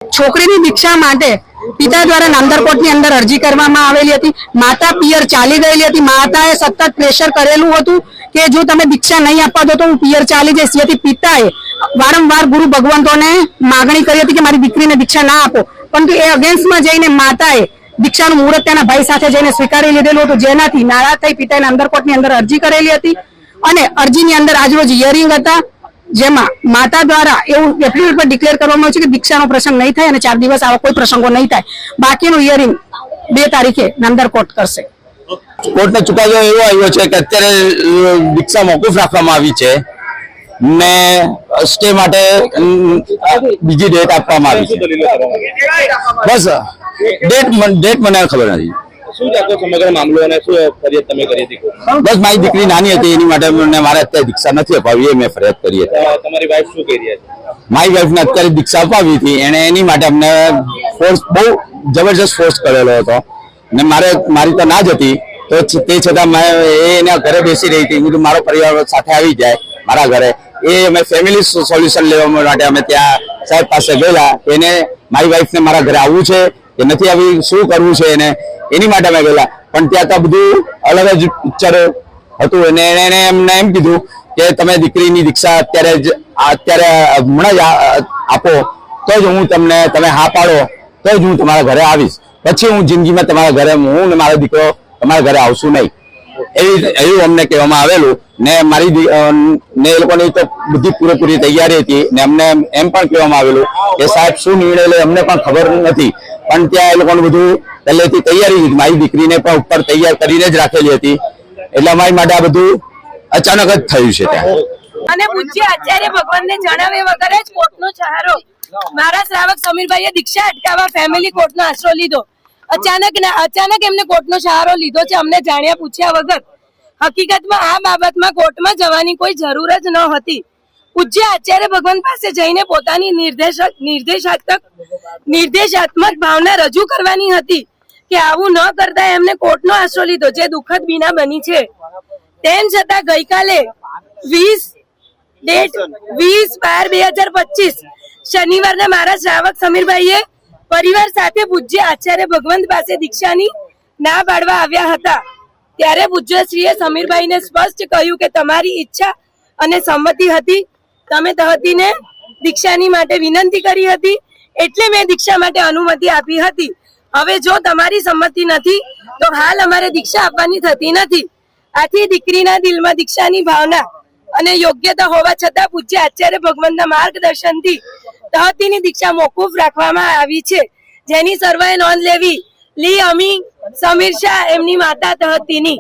છોકરીની દીક્ષા માટે પિતા દ્વારા નામદારકોટની અંદર અરજી કરવામાં આવેલી હતી। માતા પિયર ચાલી ગયેલી હતી। માતાએ સતત પ્રેશર કરેલું હતું કે જો તમે દીક્ષા નહીં આપવા દો તો હું પિયર ચાલી જઈશ। જેથી પિતાએ વારંવાર ગુરુ ભગવંતોને માગણી કરી હતી કે મારી દીકરીને દીક્ષા ના આપો, પરંતુ એ અગેન્સ્ટમાં જઈને માતાએ દીક્ષાનું મુહૂર્ત તેના ભાઈ સાથે જઈને સ્વીકારી લીધેલું હતું, જેનાથી નારાજ થઈ પિતાએ નામદારકોટની અંદર અરજી કરેલી હતી અને અરજીની અંદર આજરોજ હિયરિંગ હતા, જેમાં માતા દ્વારા એવું એપ્રિલ પર ડિક્લેર કરવામાં આવ્યું છે કે દીક્ષાનો પ્રસંગ નહીં થાય અને 4 દિવસ આવા કોઈ પ્રસંગો નહીં થાય। બાકીનું હિયરિંગ 2 તારીખે નામદાર કોર્ટ કરશે। કોર્ટનો ચુકાદો એવો આવ્યો છે કે અત્યારે દીક્ષા મોકૂફ રાખવામાં આવી છે ને સ્ટે માટે બીજી ડેટ આપવામાં આવી છે। બસ ડેટ મને ખબર નથી। શું આખો સમગ્ર મામલો અને શું ફરિયાદ તમે કરી હતી? બસ મારી દીકરી નાની હતી એની માટે મારે અત્યારે દીક્ષા નથી અપાવી, એ મેં ફરિયાદ કરી હતી। તમારી વાઈફ શું કહી રહ્યા છે? મારી વાઈફને અત્યારે દીક્ષા અપાવી હતી, એને એની માટે અમને ફોર્સ, બહુ જબરજસ્ત ફોર્સ કરેલો હતો ને મારી તો ના જ હતી, તો તે છતાં એના ઘરે બેસી રહી હતી। હું મારો પરિવાર સાથે આવી જાય મારા ઘરે, એ અમે ફેમિલી સોલ્યુશન લેવા માટે અમે ત્યાં સાહેબ પાસે ગયેલા। એને મારી વાઈફને મારા ઘરે આવવું છે કે નથી આવી, શું કરવું છે એને, એની માટે અમે ગયેલા, પણ ત્યાં તો બધું અલગ જ પિક્ચર હતું અને એને એમને એમ કીધું કે તમે દીકરીની દીક્ષા અત્યારે હમણાં જ આપો તો જ હું તમે હા પાડો તો જ હું તમારા ઘરે આવીશ, પછી હું જિંદગીમાં તમારા ઘરે હું ને મારો દીકરો તમારા ઘરે આવશું નહીં, એવું અમને કહેવામાં આવેલું ને ને એ લોકોની તો બધી પૂરેપૂરી તૈયારી હતી ને અમને એમ પણ કહેવામાં આવેલું કે સાહેબ શું નિર્ણય લે અમને પણ ખબર નથી, પણ ત્યાં એ લોકોનું બધું પહેલેથી તૈયારી હતી। મારી દીકરીને પણ ઉપર તૈયાર કરીને જ રાખેલી હતી, એટલે અમારી માટે આ બધું અચાનક જ થયું છે ત્યાં। અને પૂજ્ય આચાર્ય ભગવાનને જણાવ્યા વગર જ કોર્ટનો સહારો મારા શ્રાવક સમીરભાઈએ દીક્ષા અટકાવવા ફેમિલી કોર્ટનો આશરો લીધો। અચાનક એમને કોર્ટનો સહારો લીધો છે, અમને જાણ્યા પૂછ્યા વગર। હકીકતમાં આ બાબતમાં કોર્ટમાં જવાની કોઈ જરૂર જ ન હતી। પૂજ્ય આચાર્ય ભગવાન પાસે જઈને પોતાની નિર્દેશાત્મક ભાવના રજૂ કરવાની હતી કે આવું ન કરતા એમને કોર્ટનો આશરો લીધો, જે દુઃખદ બીના બની છે। તેમ છતાં ગઈકાલે 20/12/2025 શનિવારના મારા શ્રાવક સમીરભાઈએ પરિવાર સાથે પૂજ્ય આચાર્ય ભગવંત પાસે દીક્ષાની ના પાડવા આવ્યા હતા, ત્યારે પૂજ્યશ્રીએ સમીરભાઈને સ્પષ્ટ કહ્યું કે તમારી ઈચ્છા અને સંમતિ હતી, તમે તહતીને દીક્ષાની માટે વિનંતી કરી હતી, એટલે મેં દીક્ષા માટે અનુમતિ આપી હતી। હવે જો તમારી સંમતિ નથી તો હાલ અમારે દીક્ષા આપવાની થતી નથી। આથી દીકરીના દિલમાં દીક્ષાની ભાવના અને યોગ્યતા હોવા છતાં પૂજ્ય આચાર્ય ભગવાનના માર્ગદર્શનથી તહતીની દીક્ષા મોકૂફ રાખવામાં આવી છે, જેની સર્વેએ નોંધ લેવી લી અમી સમીર શાહ એમની માતા તહતીની।